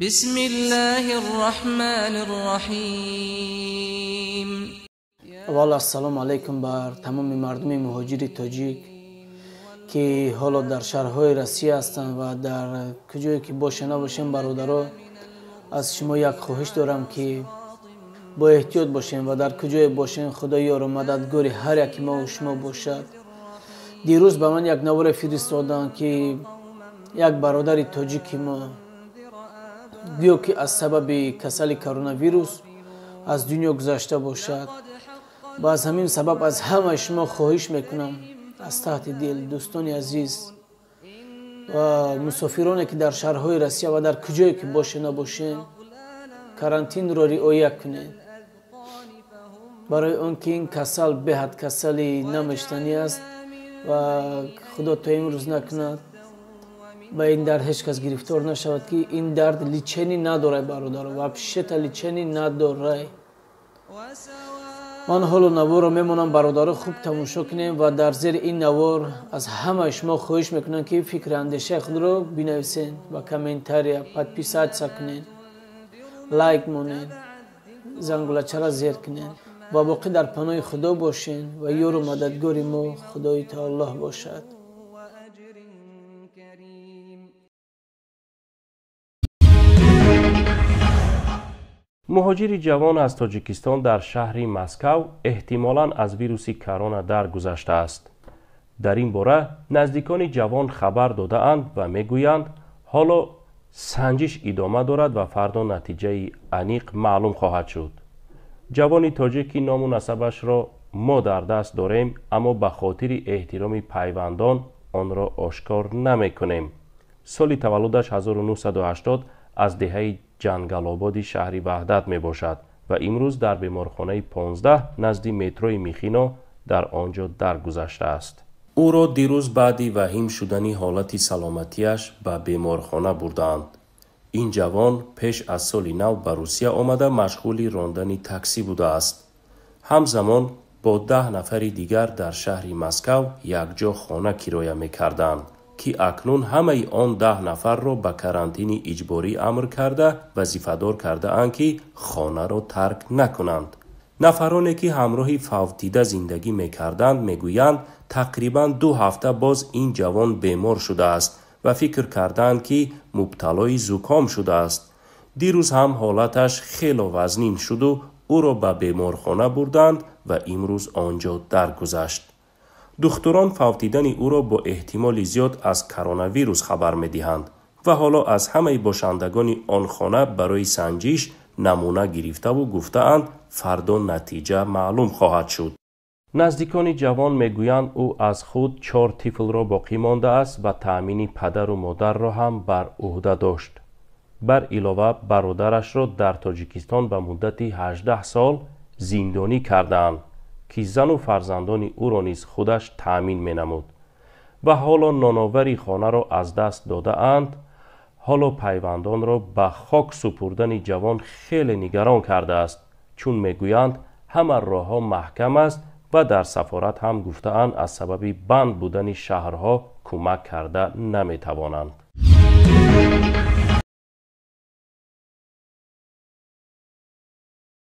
بسم الله الرحمن الرحیم. والا السلام علیکم بر تمام مردم مهاجر تاجیک که حالا در شهرهای روسیه هستند و در کجایی که باشه نباشیم برادرها، از شما یک خواهش دارم که با احتیاط باشیم و در کجای باشیم خدا یار و مددگار هر یک ما و شما باشد. دیروز به من یک نوار فرستادن که یک برادر تاجیک ما گویا که از سبب کسل کرونا ویروس از دنیا گذشته باشد و از همین سبب از همه شما خواهش میکنم از تحت دل دوستان عزیز و مسافرانی که در شهرهای روسیه و در کجایی که باشه نباشین کرانتین را رعایت کنید، برای اون که این کسل بهت کسلی نمشتنی است و خدا تا امروز نکند با این درد هیچ کس گرفتار نشود که این درد لیچنی نداره برادر و پشت لیچنی نداره. من حالا نوار رو میمونم برادر خوب تماشا کنیم و در زیر این نوار از همه شما خواهش میکنم که فکر اندیشه خود رو بنویسین و کامنتاری подписаться کنین، لایک مونین، زنگولچه را زیر کنین و باقی در پناه خدا باشین و یار و مددگار ما خدای تعالی باشد. مهاجر جوان از تاجیکستان در شهر مسکو احتمالاً از ویروس کرونا درگذشته است. در این باره نزدیکان جوان خبر داده اند و میگویند حالا سنجش ادامه دارد و فردا نتیجه انیق معلوم خواهد شد. جوان تاجیکی نام و نسبش را ما در دست داریم، اما به خاطر احترام پیوندان آن را آشکار نمی کنیم. سال تولدش 1980 از دهه جنگل‌آباد شهر وحدت می باشد و امروز در بیمارخانه 15 نزد متروی میخینا در آنجا درگذشته است. او را دیروز بعد وخیم شدن حالت سلامتیش به بیمارخانه بردند. این جوان پیش از سال نو به روسیه آمده مشغول راندن تاکسی بوده است. همزمان با 10 نفر دیگر در شهر مسکو یکجا خانه کرایه می‌کردند که اکنون همه آن 10 نفر را به کرانتین اجباری امر کرده وظیفه‌دار کرده اند که خانه را ترک نکنند. نفرانی که همراه فوتیده زندگی می‌کردند میگویند تقریباً 2 هفته باز این جوان بیمار شده است و فکر کردند که مبتلای زکام شده است. دیروز هم حالتش خیلی وزنین شد و او را به بیمارخانه بردند و امروز آنجا درگذشت. دکتران فوتیدن او را با احتمال زیاد از کرونا ویروس خبر می‌دهند و حالا از همه باشندگان آن خانه برای سنجش نمونه گرفته و گفته‌اند فردا نتیجه معلوم خواهد شد. نزدیکان جوان میگویند او از خود 4 طفل را باقی مانده است و تأمین پدر و مادر را هم بر عهده داشت. بر علاوه برادرش را در تاجیکستان به مدت 18 سال زندانی کردند که زن و فرزندان او را نیز خودش تأمین می‌نمود و حالا نانآوری خانه را از دست داده اند. حالا پیوندان را به خاک سپردن جوان خیلی نگران کرده است، چون میگویند همه راه‌ها محکم است و در سفارت هم گفته‌اند از سبب بند بودن شهرها کمک کرده نمی‌توانند.